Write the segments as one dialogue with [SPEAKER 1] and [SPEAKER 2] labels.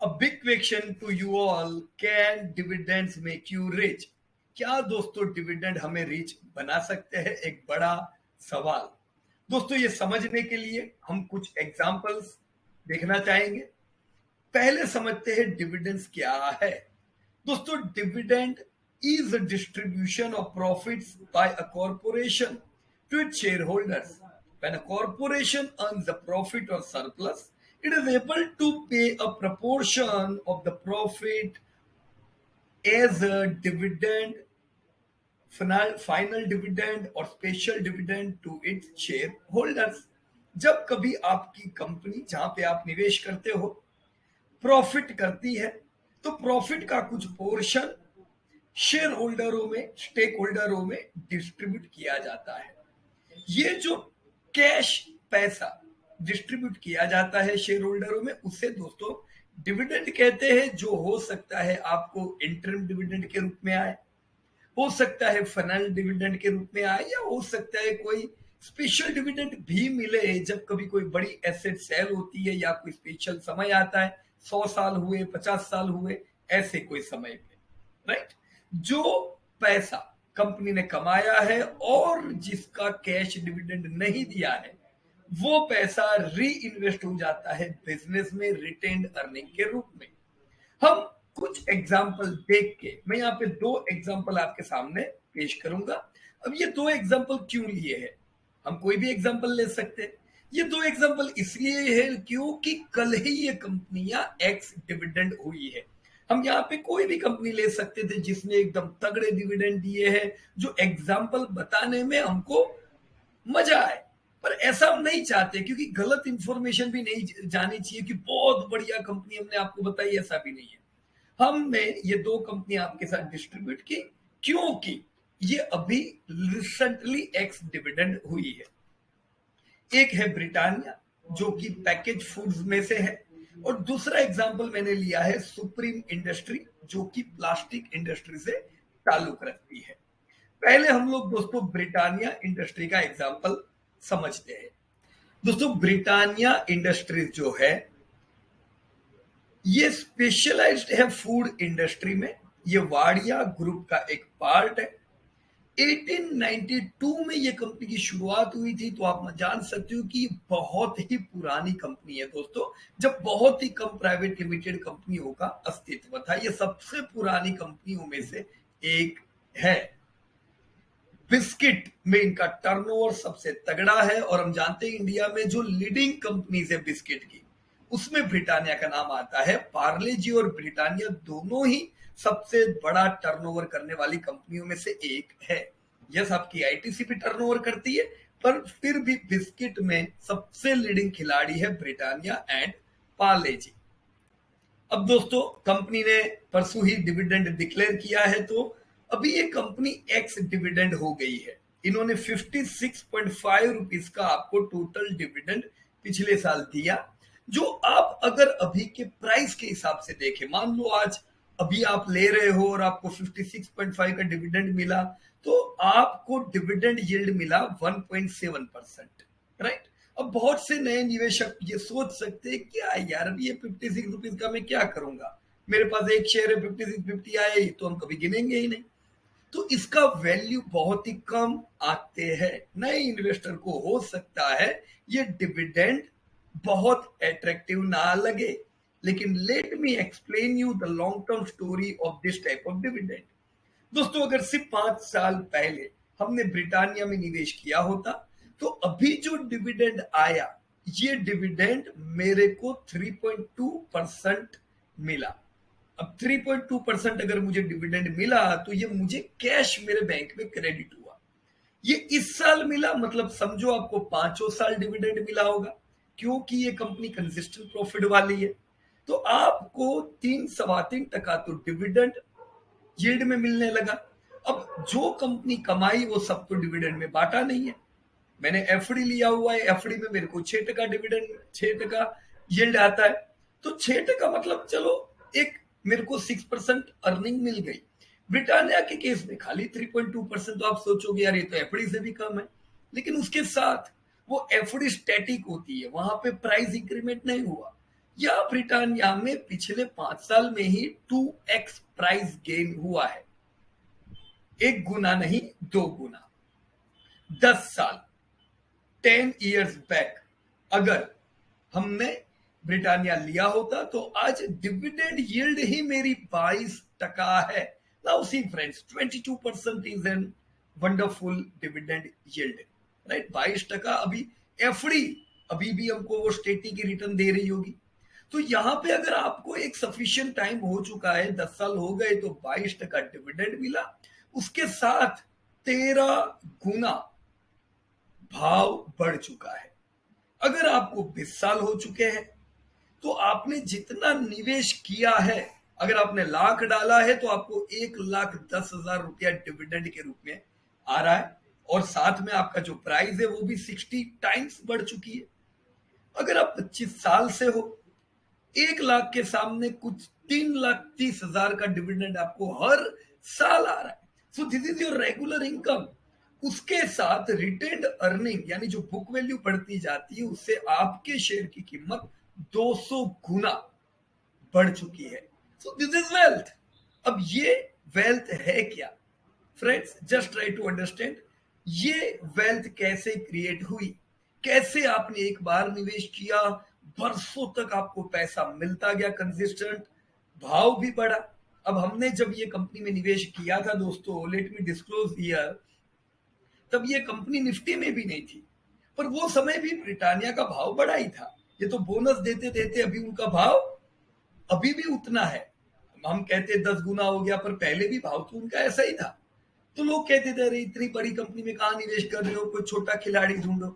[SPEAKER 1] A big question to you all, can dividends make you rich? क्या दोस्तों dividend हमें rich बना सकते हैं? एक बड़ा सवाल। दोस्तों ये समझने के लिए हम कुछ एग्जांपल्स देखना चाहेंगे। पहले समझते हैं डिविडेंड्स क्या है। दोस्तों dividend is a distribution of profits by a corporation to its shareholders. When a corporation earns a profit or surplus, it is able to pay a proportion of the profit as a dividend, final dividend और special dividend to its shareholders. जब कभी आपकी company जहां पे आप निवेश करते हो प्रॉफिट करती है तो प्रॉफिट का कुछ पोर्शन शेयर होल्डरों में, स्टेक होल्डरों में डिस्ट्रीब्यूट किया जाता है। ये जो कैश पैसा डिस्ट्रीब्यूट किया जाता है शेयर होल्डरों में, उससे दोस्तों डिविडेंड कहते हैं। जो हो सकता है आपको इंटरिम डिविडेंड के रूप में आए, हो सकता है फाइनल डिविडेंड के रूप में आए, या हो सकता है कोई स्पेशल डिविडेंड भी मिले जब कभी कोई बड़ी एसेट सेल होती है या कोई स्पेशल समय आता है, 100 साल हुए, 50 साल हुए, ऐसे कोई समय पे, राइट। जो पैसा कंपनी ने कमाया है और जिसका कैश डिविडेंड नहीं दिया है, वो पैसा री इन्वेस्ट हो जाता है बिजनेस में रिटेन्ड अर्निंग के रूप में। हम कुछ एग्जाम्पल देख के, मैं यहाँ पे 2 एग्जाम्पल आपके सामने पेश करूंगा। अब ये 2 एग्जाम्पल क्यों लिए हैं? हम कोई भी एग्जाम्पल ले सकते हैं। ये 2 एग्जाम्पल इसलिए है क्योंकि कल ही ये कंपनियां एक्स डिविडेंड हुई है। हम यहाँ पे कोई भी कंपनी ले सकते थे जिसने एकदम तगड़े डिविडेंड दिए हैं, जो एग्जाम्पल बताने में हमको मजा आए, पर ऐसा हम नहीं चाहते क्योंकि गलत इंफॉर्मेशन भी नहीं जानी चाहिए कि बहुत बढ़िया कंपनी हमने आपको बताई, ऐसा भी नहीं है। हमने ये 2 कंपनी आपके साथ डिस्ट्रीब्यूट की क्योंकि ये अभी रिसेंटली एक्स डिविडेंड हुई है। एक है ब्रिटानिया जो कि पैकेज फूड्स में से है, और दूसरा एग्जांपल मैंने लिया है सुप्रीम इंडस्ट्री जो कि प्लास्टिक इंडस्ट्री से ताल्लुक रखती है। पहले हम लोग दोस्तों ब्रिटानिया इंडस्ट्री का एग्जांपल समझते हैं। दोस्तों ब्रिटानिया इंडस्ट्रीज जो है ये स्पेशलाइज्ड है फूड इंडस्ट्री में। ये वाडिया ग्रुप का एक पार्ट है। 1892 में ये कंपनी की शुरुआत हुई थी, तो आप जान सकते हो कि बहुत ही पुरानी कंपनी है दोस्तों, जब बहुत ही कम प्राइवेट लिमिटेड कंपनियों का अस्तित्व था। ये सबसे पुरानी कंपनियों में से एक है। बिस्किट में इनका टर्नओवर सबसे तगड़ा है, और हम जानते हैं इंडिया में जो लीडिंग कंपनीज है बिस्किट की, उसमें ब्रिटानिया का नाम आता है। पार्ले जी और ब्रिटानिया दोनों ही सबसे बड़ा टर्नओवर करने वाली कंपनियों में से एक है। यस, आपकी आईटीसी भी टर्नओवर करती है, पर फिर भी बिस्किट में सबसे लीडिंग खिलाड़ी है ब्रिटानिया एंड पार्ले जी। अब दोस्तों कंपनी ने परसों ही डिविडेंड डिक्लेयर किया है, तो अभी ये कंपनी एक्स डिविडेंड हो गई है। इन्होंने 56.5 रुपीज का आपको टोटल डिविडेंड पिछले साल दिया, जो आप अगर अभी के प्राइस के हिसाब से देखें, मान लो आज अभी आप ले रहे हो और आपको 56.5 का डिविडेंड मिला, तो आपको डिविडेंड यील्ड मिला 1.7%, राइट। अब बहुत से नए निवेशक ये सोच सकते हैं क्या यार, अभी ये 56 रुपीज का मैं क्या करूंगा, मेरे पास एक शेयर है, 56.50 आए तो हम कभी गिनेंगे ही नहीं। तो इसका वैल्यू बहुत ही कम आते हैं। नए इन्वेस्टर को हो सकता है ये डिविडेंड बहुत अट्रैक्टिव ना लगे, लेकिन let me explain you the long term story of this type of dividend. दोस्तों अगर सिर्फ 5 साल पहले हमने ब्रिटानिया में निवेश किया होता, तो अभी जो डिविडेंड आया, ये डिविडेंड मेरे को 3.2% मिला। अब 3.2% अगर मुझे डिविडेंड मिला तो ये मुझे कैश मेरे बैंक में क्रेडिट हुआ। ये इस साल मिला, मतलब समझो आपको 5 साल डिविडेंड मिला होगा, क्योंकि ये कंपनी कंसिस्टेंट प्रॉफिट वाली है। तो आपको 3-3.25% तो डिविडेंड यील्ड में मिलने लगा। अब जो कंपनी कमाई वो सब तो डिविडेंड में बांटा नहीं है। मैंने एफडी लिया हुआ है, एफडी में मेरे को 6% डिविडेंड, 6% यील्ड आता है, तो 6% मतलब चलो एक मेरे को 6% अर्निंग मिल गई। ब्रिटानिया के केस में खाली 3.2%, तो आप सोचोगे यार ये तो एफडी से भी कम है, लेकिन उसके साथ वो एफडी स्टैटिक होती है, वहां पे प्राइस इंक्रीमेंट नहीं हुआ। या ब्रिटानिया में पिछले 5 साल में ही 2x प्राइस गेन हुआ है, 1 गुना नहीं 2 गुना। 10 साल 10 years बैक अगर हमने ब्रिटानिया लिया होता तो आज डिविडेंड यील्ड ही मेरी 22% है। Now see friends, 22% is an wonderful dividend yield, right. 22% अभी एफडी अभी भी हमको वो स्टेटी की रिटर्न दे रही होगी। तो यहाँ पे अगर आपको एक सफिशिएंट टाइम हो चुका है, 10 साल हो गए, तो 22% डिविडेंड मिला, उसके साथ 13 गुना भाव बढ़ चुका है। अगर आपको 20 साल हो चुके हैं तो आपने जितना निवेश किया है, अगर आपने लाख डाला है तो आपको 1,10,000 रुपया डिविडेंड के रूप में आ रहा है, और साथ में आपका जो प्राइस है वो भी 60 टाइम्स बढ़ चुकी है। अगर आप 25 साल से हो, 1 लाख के सामने कुछ 3,30,000 का डिविडेंड आपको हर साल आ रहा है। So this is your regular income. उसके साथ रिटेन्ड अर्निंग यानी जो बुक वैल्यू बढ़ती जाती है, उससे आपके शेयर की कीमत 200 गुना बढ़ चुकी है। So this is wealth. अब ये वेल्थ है क्या friends? Just try to understand ये वेल्थ कैसे क्रिएट हुई, कैसे आपने एक बार निवेश किया, बरसों तक आपको पैसा मिलता गया, कंसिस्टेंट, भाव भी बढ़ा। अब हमने जब ये कंपनी में निवेश किया था दोस्तों, लेट मी डिस्क्लोज हियर, तब ये कंपनी निफ्टी में भी नहीं थी, पर वो समय भी ब्रिटानिया का भाव बढ़ा ही था। ये तो बोनस देते देते अभी उनका भाव अभी भी उतना है। हम कहते 10 गुना हो गया, पर पहले भी भाव तो उनका ऐसा ही था। तो लोग कहते थे अरे इतनी बड़ी कंपनी में कहां निवेश कर रहे हो, कोई छोटा खिलाड़ी ढूंढो।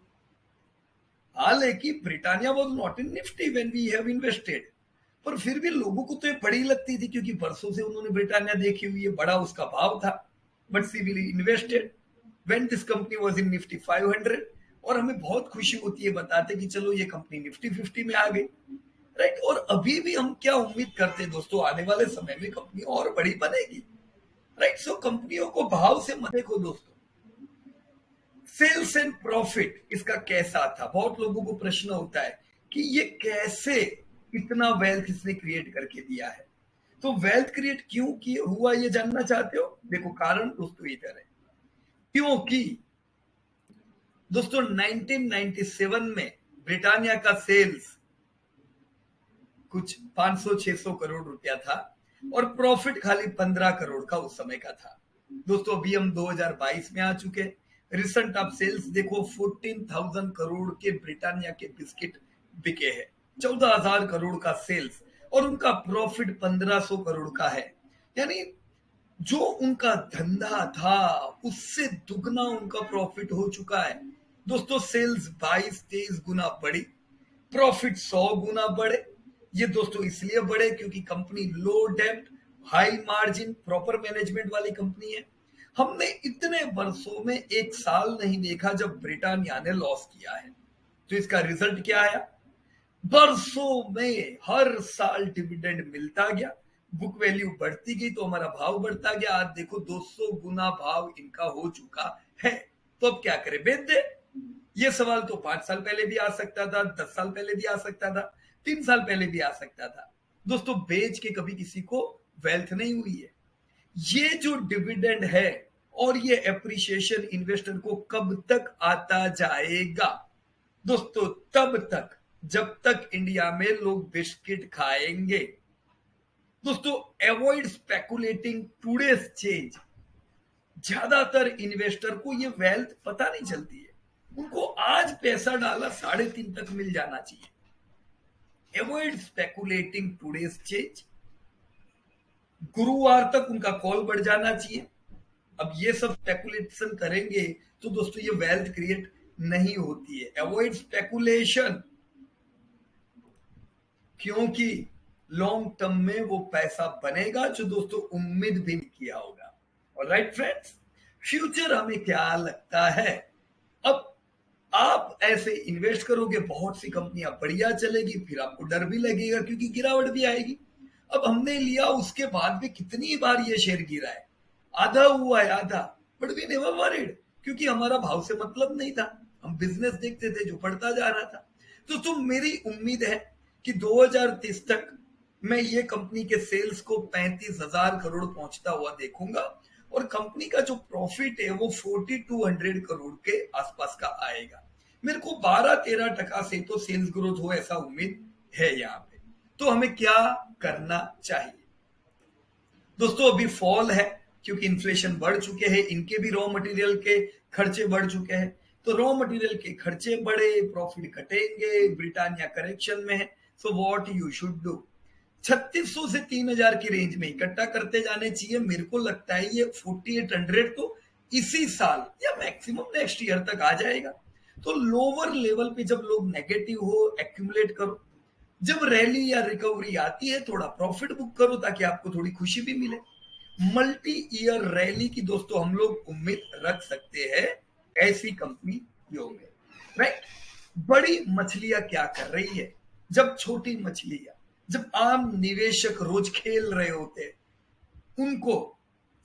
[SPEAKER 1] हालांकि Britannia was not in Nifty when we have invested, पर फिर भी लोगों को तो ये बड़ी लगती थी क्योंकि बरसों से उन्होंने ब्रिटानिया देखी हुई है, बड़ा उसका भाव था। But civilly invested when this company was in Nifty 500, और हमें बहुत खुशी होती है बताते कि चलो ये कंपनी निफ्टी 50 में आ गई, राइट। और अभी भी हम क्या उम्मीद करते हैं दोस्तों, आने वाले समय में कंपनी और बड़ी बनेगी, राइट। सो कंपनियों को भाव से मत देखो दोस्तों। सेल्स एंड प्रॉफिट इसका कैसा था, बहुत लोगों को प्रश्न होता है कि ये कैसे इतना वेल्थ इसने क्रिएट करके दिया है। तो वेल्थ क्रिएट क्यों किया हुआ ये जानना चाहते हो? देखो कारण दोस्तों इधर है। क्योंकि दोस्तों 1997 में ब्रिटानिया का सेल्स कुछ 500-600 करोड़ रुपया था और प्रॉफिट खाली 15 करोड़ का उस समय का था। दोस्तों अभी हम 2022 में आ चुके। रिसेंट आप सेल्स देखो, 14,000 करोड़ के ब्रिटानिया के बिस्किट बिके हैं, 14,000 करोड़ का सेल्स, और उनका प्रॉफिट 1,500 करोड़ का है। यानी जो उनका धंधा था उससे दुगना उनका प्रॉफिट हो चुका है। दोस्तों सेल्स 22-23 गुना बढ़ी, प्रॉफिट 100 गुना बढ़े। ये दोस्तों इसलिए बढ़े क्योंकि कंपनी लो डेब्ट, हाई मार्जिन, प्रॉपर मैनेजमेंट वाली कंपनी है। हमने इतने वर्षों में एक साल नहीं देखा जब ब्रिटानिया ने लॉस किया है। तो इसका रिजल्ट क्या आया? बरसों में हर साल डिविडेंड मिलता गया, बुक वैल्यू बढ़ती गई, तो हमारा भाव बढ़ता गया। आज देखो 200 गुना भाव इनका हो चुका है। तो अब क्या करें, बेच दे? ये सवाल तो 5 साल पहले भी आ सकता था, 10 साल पहले भी आ सकता था, 3 साल पहले भी आ सकता था। दोस्तों बेच के कभी किसी को वेल्थ नहीं हुई है। ये जो डिविडेंड है और ये एप्रिसिएशन इन्वेस्टर को कब तक आता जाएगा दोस्तों? तब तक जब तक इंडिया में लोग बिस्किट खाएंगे। दोस्तों अवॉइड स्पेकुलेटिंग टुडेज चेंज। ज्यादातर इन्वेस्टर को ये वेल्थ पता नहीं चलती है, उनको आज पैसा डाला 3.5 तक मिल जाना चाहिए। Avoid speculating today's change. गुरुवार तक उनका कॉल बढ़ जाना चाहिए। अब ये सब स्पेकुलेशन करेंगे तो दोस्तों ये वेल्थ क्रिएट नहीं होती है। अवॉइड स्पेकुलेशन, क्योंकि लॉन्ग टर्म में वो पैसा बनेगा जो दोस्तों उम्मीद भी नहीं किया होगा। और राइट फ्रेंड्स, फ्यूचर हमें क्या लगता है, अब आप ऐसे इन्वेस्ट करोगे, बहुत सी कंपनियां बढ़िया चलेगी, फिर आपको डर भी लगेगा क्योंकि गिरावट भी आएगी। अब हमने लिया, उसके बाद भी कितनी बार ये शेयर गिरा है, आधा हुआ है आधा, बट वी नेवर वरीड, क्योंकि हमारा भाव से मतलब नहीं था, हम बिजनेस देखते थे जो बढ़ता जा रहा था। तो मेरी उम्मीद है कि 2030 तक मैं ये कंपनी के सेल्स को 35,000 करोड़ पहुंचता हुआ देखूंगा और कंपनी का जो प्रॉफिट है वो 4200 करोड़ के आसपास का आएगा। मेरे को 12-13% से तो सेल्स ग्रोथ हो ऐसा उम्मीद है यहाँ पे। तो हमें क्या करना चाहिए दोस्तों? अभी फॉल है क्योंकि इन्फ्लेशन बढ़ चुके हैं, इनके भी रॉ मटेरियल के खर्चे बढ़ चुके हैं, तो रॉ मटेरियल के खर्चे बढ़े, प्रॉफिट घटेंगे, ब्रिटानिया करेक्शन में है। सो व्हाट यू शुड डू, 3600 से 3000 की रेंज में इकट्ठा करते जाने चाहिए। मेरे को लगता है ये 4800 तो इसी साल या मैक्सिमम नेक्स्ट ईयर तक आ जाएगा। तो लोअर लेवल पे जब लोग नेगेटिव हो, एक्यूमुलेट करो, जब रैली या रिकवरी आती है थोड़ा प्रॉफिट बुक करो ताकि आपको थोड़ी खुशी भी मिले। मल्टी ईयर रैली की दोस्तों हम लोग उम्मीद रख सकते हैं ऐसी कंपनियों में, राइट? बड़ी मछलियां क्या कर रही है, जब छोटी मछलियां, जब आम निवेशक रोज खेल रहे होते हैं, उनको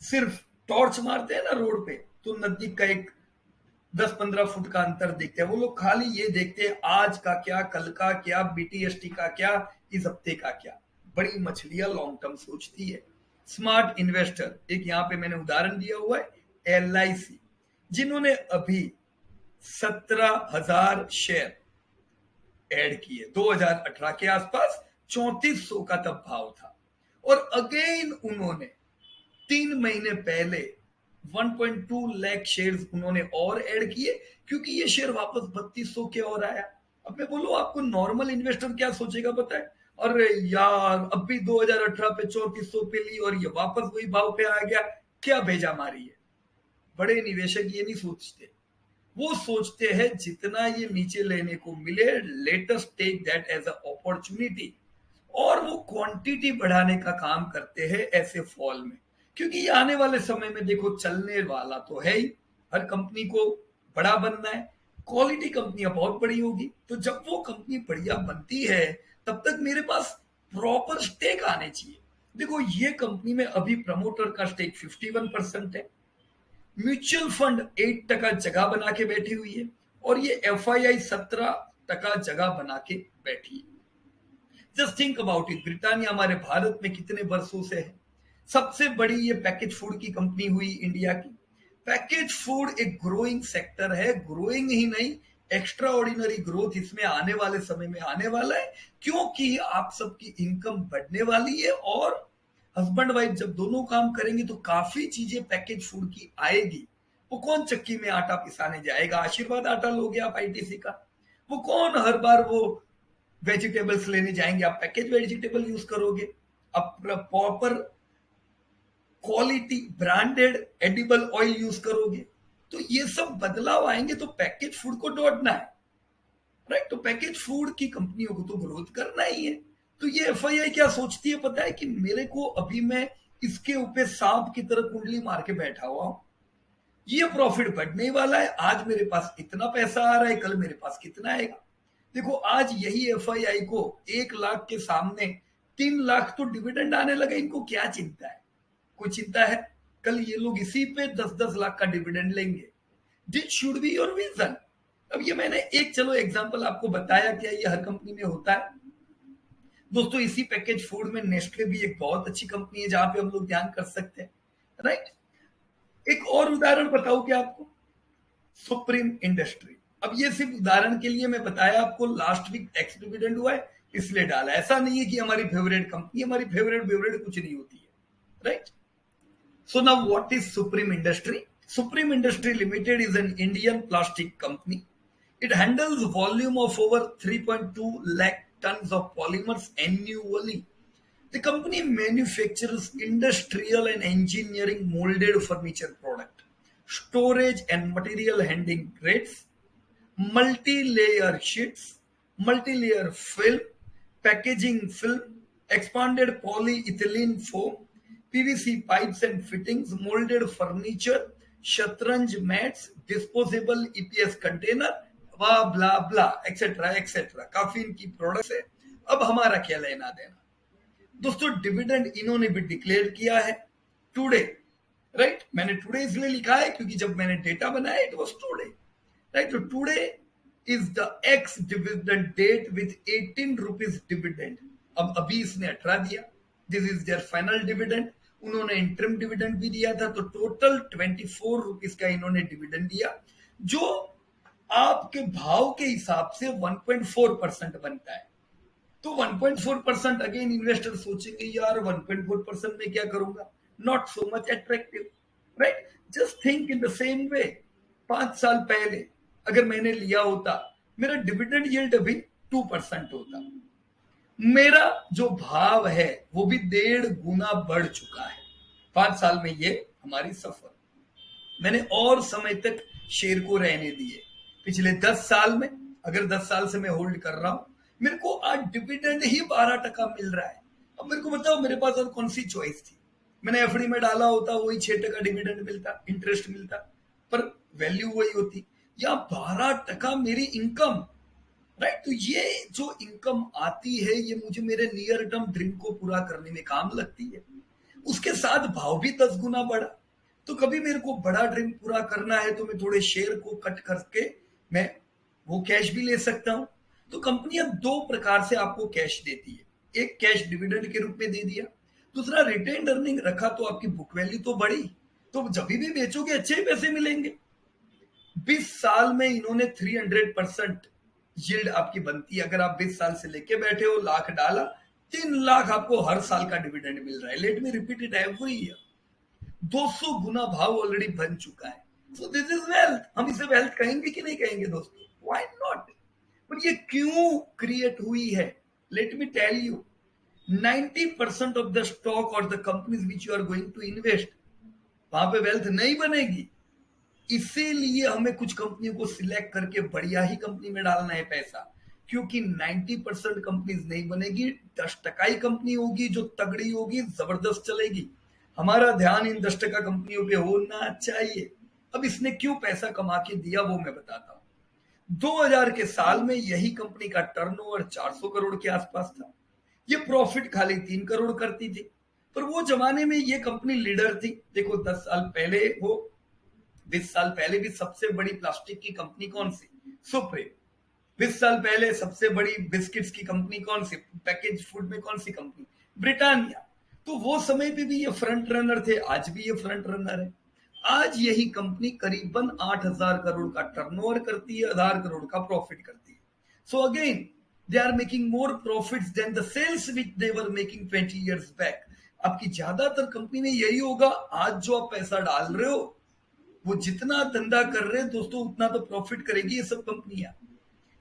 [SPEAKER 1] सिर्फ टॉर्च मारते हैं ना रोड पे, तो नजदीक का एक 10-15 फुट का अंतर देखते हैं। वो लोग खाली ये देखते हैं आज का क्या, कल का क्या, बीटीएसटी का क्या, इस हफ्ते का क्या। बड़ी मछलियां लॉन्ग टर्म सोचती है। स्मार्ट इन्वेस्टर, एक यहाँ पे मैंने उदाहरण दिया हुआ है, LIC, जिन्होंने अभी 17,000 शेयर ऐड किए 2018 के आसपास, 3400 का तब भाव था, और अगेन उन्होंने 3 महीने पहले 1.2 लाख शेयर्स उन्होंने और ऐड किए क्योंकि ये शेयर वापस 3200 के और आया। अब मैं बोलूं आपको नॉर्मल इन्वेस्टर क्या सोचेगा पता है, अरे यार अब भी 2018 पे 3400 पे ली और ये वापस वही भाव पे आ गया, क्या भेजा मारी है। बड़े निवेशक ये नहीं सोचते, वो सोचते हैं जितना ये नीचे लेने को मिले, latest take that as a opportunity, और वो क्वांटिटी बढ़ाने का काम करते हैं ऐसे फॉल में, क्योंकि ये आने वाले समय में देखो चलने वाला तो है ही, हर कंपनी को बड़ा बनना है, क्वालिटी कंपनियां बहुत बड़ी होगी, तो जब वो कंपनी बढ़िया बनती है तब तक मेरे पास प्रॉपर स्टेक आने चाहिए। देखो ये कंपनी में अभी प्रमोटर का स्टेक 51% है, म्यूचुअल फंड 8% जगह बना के बैठी हुई है, और ये FII 17% जगह बना के बैठी है। Just think about it, Britannia हमारे भारत में कितने वर्षों से है, सबसे बड़ी ये पैकेज फूड की कंपनी हुई इंडिया की। पैकेज फूड एक ग्रोइंग सेक्टर है, ग्रोइंग ही नहीं, एक्स्ट्रा ऑर्डिनरी ग्रोथ इसमें आने वाले समय में आने वाला है, क्योंकि आप सबकी इनकम बढ़ने वाली है, और हस्बैंड वाइफ जब दोनों काम करेंगे तो काफी चीजें पैकेज फूड की आएगी। वो कौन चक्की में आटा पिसाने जाएगा, आशीर्वाद आटा लोगे आप ITC का, वो कौन हर बार वो वेजिटेबल्स लेने जाएंगे, आप पैकेज वेजिटेबल यूज करोगे, आप proper quality branded edible oil use करोगे। तो ये सब बदलाव आएंगे तो पैकेज फूड को दौड़ना है, राइट? तो पैकेज फूड की कंपनियों को तो ग्रोथ करना ही है। तो ये FII क्या सोचती है पता है, कि मेरे को अभी मैं इसके ऊपर सांप की तरह कुंडली मार के बैठा हुआ हूं, ये प्रॉफिट बढ़ने वाला है, आज मेरे पास इतना पैसा आ रहा है, कल मेरे पास कितना आएगा। देखो आज यही FII को 1 लाख के सामने 3 लाख तो डिविडेंड आने लगा, इनको क्या चिंता है? कोई चिंता है? कल ये लोग इसी पे 10-10 लाख का डिविडेंड लेंगे। This should be your vision. अब ये मैंने एक चलो एग्जांपल आपको बताया, क्या ये हर कंपनी में होता है दोस्तों? इसी पैकेज फूड में नेस्ले भी एक बहुत अच्छी कंपनी है जहां पे हम लोग ध्यान कर सकते हैं, राइट? एक और उदाहरण बताऊं क्या आपको, सुप्रीम इंडस्ट्री। अब ये सिर्फ उदाहरण के लिए मैं बताया आपको, लास्ट वीक टैक्स डिविडेंड हुआ है इसलिए डाला, ऐसा नहीं है कि हमारी फेवरेट कंपनी, हमारी फेवरेट कुछ नहीं होती है, right? So now what is Supreme Industry? Supreme Industry Limited is an Indian plastic company. It handles volume of over 3.2 lakh tons of polymers annually. The company manufactures industrial and engineering molded furniture product, storage and material handling grades, multi-layer sheets, multi-layer film, packaging film, expanded polyethylene foam, PVC pipes and fittings, molded furniture, शतरंज mats, disposable EPS container, ब्ला ब्ला etcetera etcetera, काफी इनकी products है। अब हमारा क्या लेना देना दोस्तों? डिविडेंड इन्होंने भी डिक्लेयर किया है टुडे, राइट? मैंने टुडे इसलिए लिखा है क्योंकि जब मैंने डेटा बनाया इट वाज टुडे, राइट? तो today is the ex dividend date with 18 rupees dividend. अब अभी इसने 18 दिया, this is there final dividend. उन्होंने इंटरम डिविडेंड भी दिया था, तो टोटल 24 रुपीस का इन्होंने डिविडेंड दिया, जो आपके भाव के हिसाब से 1.4% बनता है. तो 1.4% अगेन इन्वेस्टर सोचेंगे यार 1.4% में क्या करूंगा, not so much attractive, right. Just think in the same way. 5 साल पहले अगर मैंने लिया होता, मेरा डिविडेंड यील्ड अभी 2% होता, मेरा जो भाव है वो भी 1.5 गुना बढ़ चुका है. 5 साल में ये हमारी सफर. मैंने और समय तक शेयर को रहने दिए. पिछले 10 साल में, अगर 10 साल से मैं होल्ड कर रहा हूं, मेरे को आज डिविडेंड ही 12% मिल रहा है. अब मेरे को बताओ मेरे पास और कौन सी चॉइस थी. मैंने एफडी में डाला होता, वही 6% डिविडेंड मिलता, इंटरेस्ट मिलता, पर वैल्यू वही होती. या 12% मेरी इनकम, राइट. तो ये जो इनकम आती है, ये मुझे मेरे नियर टर्म ड्रीम को पूरा करने में काम लगती है. उसके साथ भाव भी 10 गुना बढ़ा. तो कभी मेरे को बड़ा ड्रीम पूरा करना है तो मैं थोड़े शेयर को कट करके मैं वो कैश भी ले सकता हूं. तो कंपनियां 2 प्रकार से आपको कैश देती है. एक कैश डिविडेंड के रूप में दे दिया, दूसरा रिटेन अर्निंग रखा, तो आपकी बुक वैल्यू तो बढ़ी, तो जब भी बेचोगे अच्छे ही पैसे मिलेंगे. 20 साल में इन्होंने 300% यील्ड आपकी बनती है. अगर आप 20 साल से लेके बैठे हो, लाख डाला, 3 लाख आपको हर साल का डिविडेंड मिल रहा है. Let me repeat it every year. 200 गुना भाव ऑलरेडी बन चुका है. So this is wealth. हम इसे वेल्थ कहेंगे कि नहीं कहेंगे दोस्तों? Why not. पर ये क्यों क्रिएट हुई है? Let me tell you. 90% of the stock और the companies which you are going to invest, वहां पे वेल्थ नहीं बनेगी. इसीलिए हमें कुछ कंपनियों को सिलेक्ट करके बढ़िया ही कंपनी में डालना है पैसा, क्योंकि 90% कंपनीज नहीं बनेगी. 10% ही कंपनी होगी जो तगड़ी होगी, जबरदस्त चलेगी. हमारा ध्यान इन 10% कंपनियों पे होना चाहिए. अब इसने क्यों पैसा कमा के दिया वो मैं बताता हूं. 2000 के साल में यही कंपनी का टर्नओवर 400 करोड़ के आसपास था. ये प्रॉफिट खाली 3 करोड़ करती थी, पर वो जमाने में ये कंपनी लीडर थी. देखो 10 साल पहले, वो 20 साल पहले भी सबसे बड़ी प्लास्टिक की कंपनी कौन सी? सुप्रीम. 20 साल पहले सबसे बड़ी बिस्किट्स की कंपनी कौन सी? पैकेज फूड में कौन सी कंपनी? ब्रिटानिया. तो वो समय पे भी ये फ्रंट रनर थे, आज भी ये फ्रंट रनर है. आज यही कंपनी करीबन 8000 करोड़ का टर्नओवर करती है, 1000 करोड़ का प्रॉफिट करती है. So again they are making more profits than the sales which they were making 20 years back. आपकी ज्यादातर कंपनी में यही होगा. आज जो आप पैसा डाल रहे हो, वो जितना धंधा कर रहे हैं दोस्तों, उतना तो प्रॉफिट करेगी ये सब कंपनियां.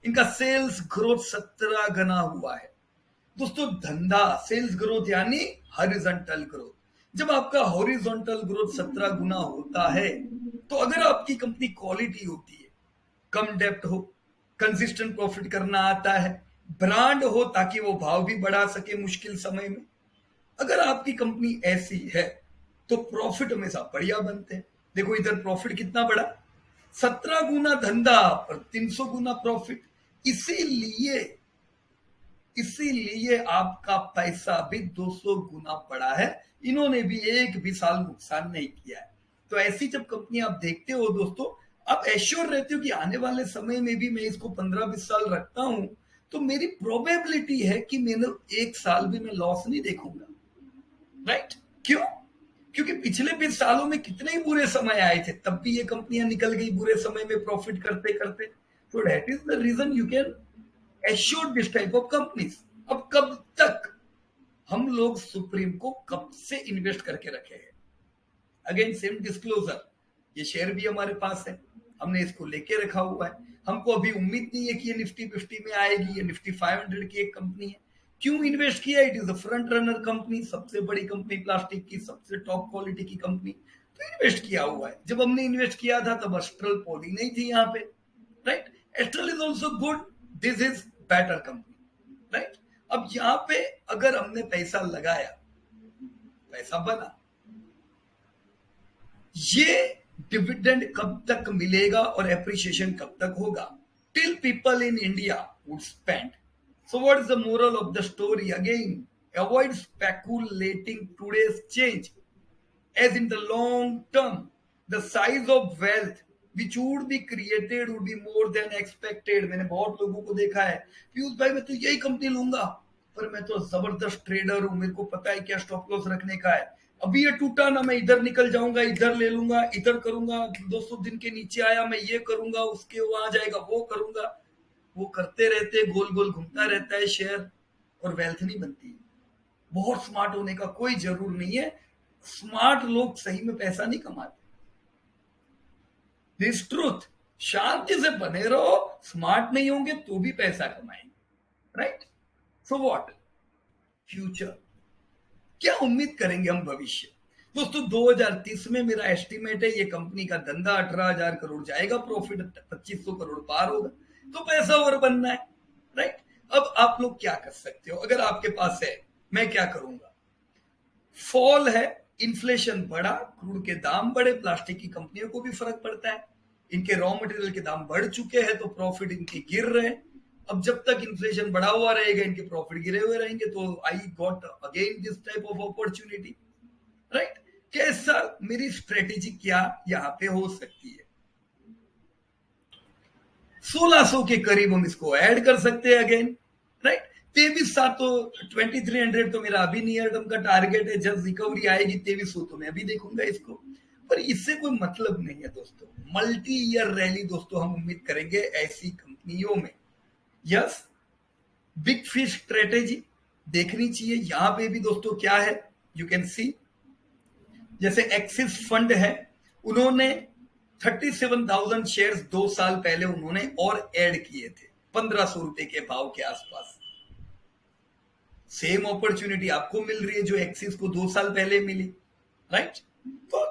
[SPEAKER 1] इनका सेल्स ग्रोथ 17 गुना हुआ है दोस्तों. धंधा सेल्स ग्रोथ यानी हॉरिजॉन्टल ग्रोथ. जब आपका हॉरिजॉन्टल ग्रोथ 17 गुना होता है, तो अगर आपकी कंपनी क्वालिटी होती है, कम डेप्ट हो, कंसिस्टेंट प्रॉफिट करना आता है, ब्रांड हो ताकि वो भाव भी बढ़ा सके मुश्किल समय में, अगर आपकी कंपनी ऐसी है तो प्रॉफिट हमेशा बढ़िया बनते हैं. देखो इधर प्रॉफिट कितना बढ़ा, 17 गुना धंधा पर 300 गुना प्रॉफिट. इसीलिए आपका पैसा भी 200 गुना बढ़ा है. इन्होंने भी एक भी साल नुकसान नहीं किया है. तो ऐसी जब कंपनी आप देखते हो दोस्तों, आप एश्योर रहते हो कि आने वाले समय में भी मैं इसको 15-20 साल रखता हूं, तो मेरी प्रोबेबिलिटी है कि मैंने एक साल भी मैं लॉस नहीं देखूंगा. राइट? क्यों? क्योंकि पिछले 20 सालों में कितने ही बुरे समय आए थे, तब भी ये कंपनियां निकल गई बुरे समय में प्रॉफिट करते करते. तो that is the reason you can assure this type of companies. अब कब तक हम लोग सुप्रीम को कब से इन्वेस्ट करके रखे हैं? अगेन सेम डिस्क्लोजर, ये शेयर भी हमारे पास है, हमने इसको लेके रखा हुआ है. हमको अभी उम्मीद नहीं है कि ये निफ्टी 50 में आएगी. ये निफ्टी 500 की एक कंपनी है. क्यों इन्वेस्ट किया? It is a front runner company, सबसे बड़ी कंपनी प्लास्टिक की, सबसे टॉप क्वालिटी की कंपनी, तो इन्वेस्ट किया हुआ है. जब हमने इन्वेस्ट किया था तब एस्ट्रल पॉली नहीं थी यहाँ पे. Right? Astral is also good, this is better company. Right? अब यहाँ पे अगर हमने पैसा लगाया, पैसा बना, ये डिविडेंड कब तक मिलेगा और एप्रिसिएशन कब तक होगा? Till people in India would spend. So what is the moral of the story? Again, avoid speculating today's change, as in the long term, the size of wealth which would be created would be more than expected. मैंने बहुत लोगों को देखा है, पीयूष भाई मैं तो यही कंपनी लूंगा, पर मैं तो जबरदस्त ट्रेडर हूं, मेरे को पता है क्या स्टॉप लॉस रखने का है, अभी ये टूटा ना मैं इधर निकल जाऊंगा, इधर ले लूंगा, इधर करूंगा, 200 दिन के नीचे आया मैं ये करूंगा, उसके वहां जाएगा वो करूंगा। वो करते रहते, गोल गोल घूमता रहता है शेयर, और वेल्थ नहीं बनती। बहुत स्मार्ट होने का कोई जरूर नहीं है, स्मार्ट लोग सही में पैसा नहीं कमाते। दिस ट्रूथ, शांति से बने रहो, स्मार्ट नहीं होंगे तो भी पैसा कमाएंगे, राइट। सो व्हाट फ्यूचर, क्या उम्मीद करेंगे हम भविष्य। दोस्तों 2030 में मेरा एस्टिमेट है ये कंपनी का धंधा 18,000 करोड़ जाएगा, प्रॉफिट 2500 करोड़ पार होगा, तो पैसा और बनना है, राइट। अब आप लोग क्या कर सकते हो, अगर आपके पास है, मैं क्या करूंगा। फॉल है, इन्फ्लेशन बढ़ा, क्रूड के दाम बढ़े, प्लास्टिक की कंपनियों को भी फर्क पड़ता है, इनके रॉ मटेरियल के दाम बढ़ चुके हैं तो प्रॉफिट इनके गिर रहे हैं। अब जब तक इन्फ्लेशन बढ़ा हुआ रहेगा इनके प्रॉफिट गिरे हुए रहेंगे, तो I got again this type of opportunity, right. कैसा मेरी स्ट्रेटेजी क्या यहां पे हो सकती है, 1600 के करीब हम इसको ऐड कर सकते हैं अगेन, राइट। 23,700 तो 2300 तो मेरा अभी नियर टर्म का टारगेट है, जब रिकवरी आएगी 2300 तो मैं अभी देखूंगा इसको, पर इससे कोई मतलब नहीं है दोस्तों। मल्टी ईयर रैली दोस्तों हम उम्मीद करेंगे ऐसी कंपनियों में। यस, बिग फिश स्ट्रेटेजी देखनी चाहिए। यहां पे भी दोस्तों क्या है, यू कैन सी, जैसे एक्सिस फंड है, उन्होंने 37,000 शेयर्स 2 साल पहले उन्होंने और ऐड किए थे 1500 रुपए के भाव के आसपास। सेम अपॉर्चुनिटी आपको मिल रही है जो एक्सिस को 2 साल पहले मिली, राइट। तो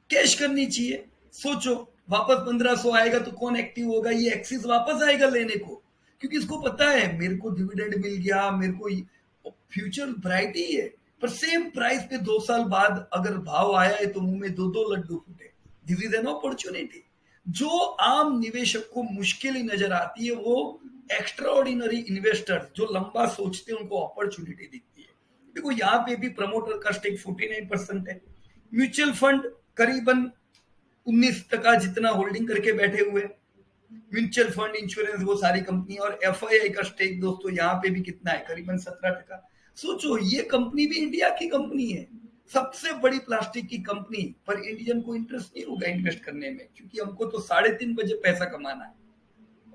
[SPEAKER 1] कैश करनी चाहिए। सोचो वापस 1500 आएगा तो कौन एक्टिव होगा, ये एक्सिस वापस आएगा लेने को, क्योंकि इसको पता है मेरे को डिविडेंड मिल गया, मेरे को फ्यूचर ब्राइट ही है। पर सेम प्राइस पे 2 साल बाद अगर भाव आया है तो मुंह में दो दो लड्डू फूटे। This is an opportunity. जो आम निवेशक को मुश्किल ही नजर आती है, वो एक्स्ट्रा ऑर्डिनरी इन्वेस्टर्स जो लंबा सोचते हैं उनको अपॉर्चुनिटी दिखती है। देखो यहाँ पे भी प्रमोटर का स्टेक 49% है, म्यूचुअल फंड करीबन 19% जितना होल्डिंग करके बैठे हुए, म्यूचुअल फंड, इंश्योरेंस, वो सारी कंपनी, और एफआईआई का स्टेक दोस्तों यहाँ पे भी कितना है, करीबन 17%। सोचो ये कंपनी भी इंडिया की कंपनी है, सबसे बड़ी प्लास्टिक की कंपनी, पर इंडियन को इंटरेस्ट नहीं होगा इन्वेस्ट करने में, क्योंकि हमको तो 3:30 बजे पैसा कमाना है।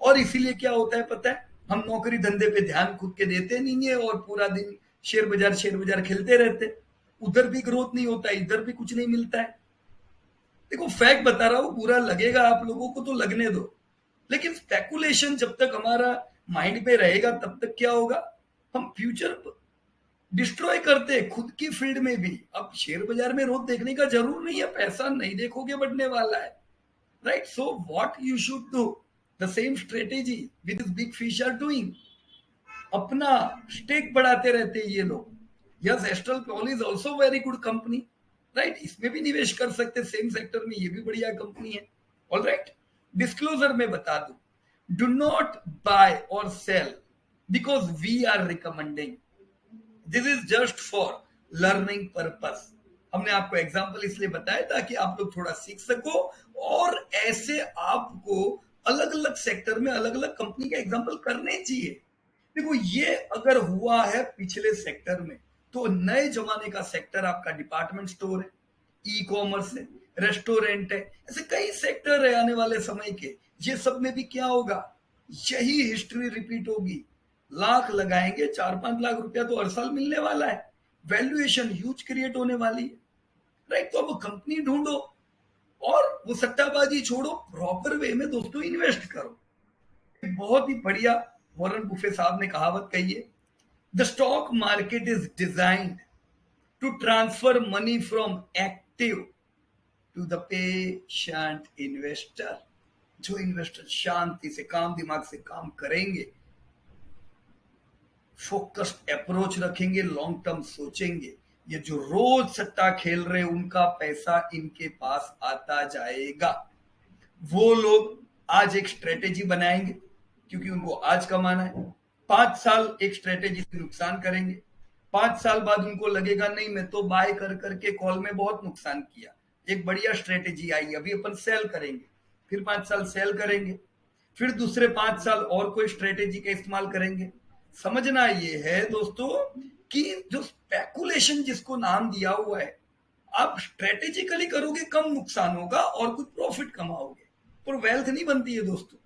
[SPEAKER 1] और इसीलिए क्या होता है पता है, हम नौकरी धंधे पे ध्यान खुद के देते नहीं है और पूरा दिन शेयर बाजार खेलते रहते, उधर भी ग्रोथ नहीं होता, इधर भी कुछ नहीं मिलता है। देखो फैक्ट बता रहा हूं, बुरा लगेगा आप लोगों को तो लगने दो, लेकिन स्पेकुलेशन जब तक हमारा माइंड पे रहेगा तब तक क्या होगा, हम फ्यूचर डिस्ट्रॉय करते हैं खुद की फील्ड में भी। अब शेयर बाजार में रोज देखने का जरूर नहीं है, पैसा नहीं देखोगे बढ़ने वाला है, right. So what you should do, the same strategy with this big fish are doing, अपना स्टेक बढ़ाते रहते हैं ये लोग। Yes, Astral Poly is also very good company, right, इसमें भी निवेश कर सकते, सेम सेक्टर में, ये भी बढ़िया कंपनी है। ऑल राइट, डिस्क्लोजर में बता दूं, डू नॉट बाय और sell because we are recommending, this is just for learning purpose. हमने आपको एग्जाम्पल इसलिए बताया ताकि आप लोग थोड़ा सीख सको, और ऐसे आपको अलग अलग सेक्टर में अलग अलग कंपनी के एग्जाम्पल करने चाहिए। देखो ये अगर हुआ है पिछले सेक्टर में, तो नए जमाने का सेक्टर आपका डिपार्टमेंट स्टोर है, ई कॉमर्स है, रेस्टोरेंट है, ऐसे कई सेक्टर है आने वाले समय के। ये सब में भी क्या होगा, यही हिस्ट्री रिपीट होगी। लाख लगाएंगे, 4-5 लाख रुपया तो हर साल मिलने वाला है, वैल्यूएशन ह्यूज क्रिएट होने वाली है, राइट। तो अब कंपनी ढूंढो और वो सट्टाबाजी छोड़ो, प्रॉपर वे में दोस्तों इन्वेस्ट करो। बहुत ही बढ़िया वॉरेन बुफे साहब ने कहावत कही है, the stock market is designed to transfer money from active to the patient investor. जो इन्वेस्टर शांति से काम दिमाग से काम करेंगे, फोकस्ड अप्रोच रखेंगे, लॉन्ग टर्म सोचेंगे, ये जो रोज सट्टा खेल रहे उनका पैसा इनके पास आता जाएगा। वो लोग आज एक स्ट्रेटेजी बनाएंगे क्योंकि उनको आज कमाना है, 5 साल एक स्ट्रेटेजी से नुकसान करेंगे, 5 साल बाद उनको लगेगा नहीं मैं तो बाय कर करके कॉल में बहुत नुकसान किया, एक बढ़िया स्ट्रेटेजी आई अभी अपन सेल करेंगे, फिर 5 साल सेल करेंगे, फिर दूसरे 5 साल और कोई स्ट्रेटेजी का इस्तेमाल करेंगे। समझना ये है दोस्तों कि जो स्पेकुलेशन जिसको नाम दिया हुआ है, आप स्ट्रेटेजिकली करोगे कम नुकसान होगा और कुछ प्रॉफिट कमाओगे, पर वेल्थ नहीं बनती है दोस्तों।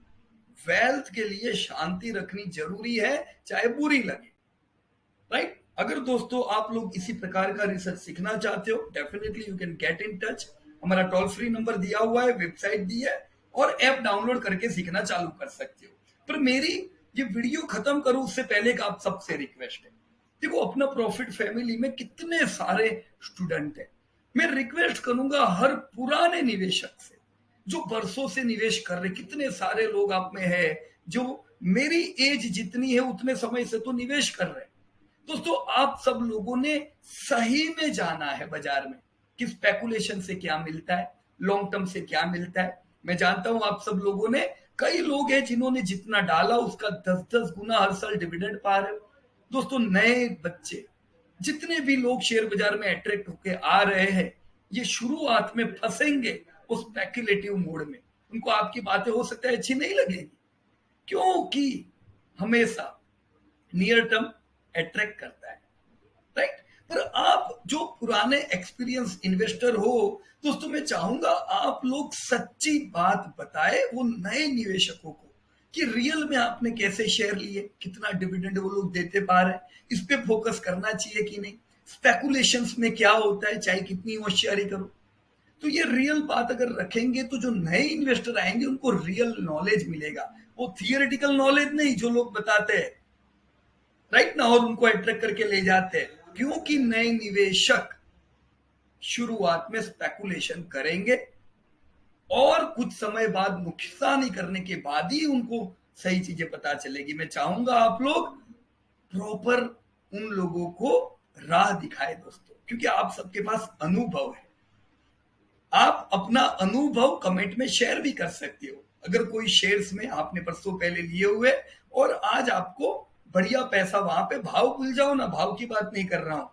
[SPEAKER 1] वेल्थ के लिए शांति रखनी जरूरी है, चाहे बुरी लगे, राइट। अगर दोस्तों आप लोग इसी प्रकार का रिसर्च सीखना चाहते हो, definitely you can get in touch. हमारा टोल फ्री नंबर दिया हुआ है, वेबसाइट दी है, और ऐप डाउनलोड करके सीखना चालू कर सकते हो। पर मेरी ये वीडियो खत्म करूं उससे पहले एक आप सबसे रिक्वेस्ट है। देखो, अपना प्रॉफिट फैमिली में कितने सारे स्टूडेंट हैं। मैं रिक्वेस्ट करूंगा हर पुराने निवेशक से, जो बरसों से निवेश कर रहे, कितने सारे लोग आप में है जो मेरी एज जितनी है उतने समय से तो निवेश कर रहे हैं। दोस्तों, आप सब लोगों ने सही में जाना है बाजार में कि स्पेकुलेशन से क्या मिलता है, लॉन्ग टर्म से क्या मिलता है। मैं जानता हूं आप सब लोगों ने, कई लोग हैं जिन्होंने जितना डाला उसका 10-10 गुना हर साल डिविडेंड पा रहे हो। दोस्तों, नए बच्चे जितने भी लोग शेयर बाजार में अट्रैक्ट होके आ रहे हैं, ये शुरुआत में फंसेंगे उस स्पेकुलेटिव मोड में। उनको आपकी बातें हो सकता है अच्छी नहीं लगेगी, क्योंकि हमेशा नियर टर्म अट्रैक्ट करता है, राइट। पर आप जो पुराने एक्सपीरियंस इन्वेस्टर हो दोस्तों, मैं चाहूंगा आप लोग सच्ची बात बताए वो नए निवेशकों को कि रियल में आपने कैसे शेयर लिए, कितना डिविडेंड वो लोग देते पा रहे हैं, इस पे फोकस करना चाहिए कि नहीं, स्पेकुलेशंस में क्या होता है, चाहे कितनी होशियारी करो। तो ये रियल बात अगर रखेंगे तो जो नए इन्वेस्टर आएंगे उनको रियल नॉलेज मिलेगा, वो थियोरेटिकल नॉलेज नहीं जो लोग बताते हैं, राइट ना, और उनको अट्रैक्ट करके ले जाते हैं। क्योंकि नए निवेशक शुरुआत में स्पेकुलेशन करेंगे और कुछ समय बाद नुकसान करने के बाद ही उनको सही चीजें पता चलेगी। मैं चाहूंगा आप लोग प्रॉपर उन लोगों को राह दिखाए दोस्तों, क्योंकि आप सबके पास अनुभव है। आप अपना अनुभव कमेंट में शेयर भी कर सकते हो। अगर कोई शेयर्स में आपने परसों पहले लिए हुए और आज आपको बढ़िया पैसा, वहां पे भाव भूल जाओ ना, भाव की बात नहीं कर रहा हूं,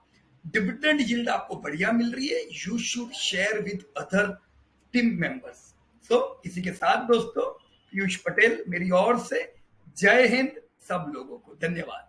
[SPEAKER 1] डिविडेंड यील्ड आपको बढ़िया मिल रही है, you should share with other team members. So इसी के साथ दोस्तों, पीयूष पटेल मेरी ओर से जय हिंद सब लोगों को, धन्यवाद।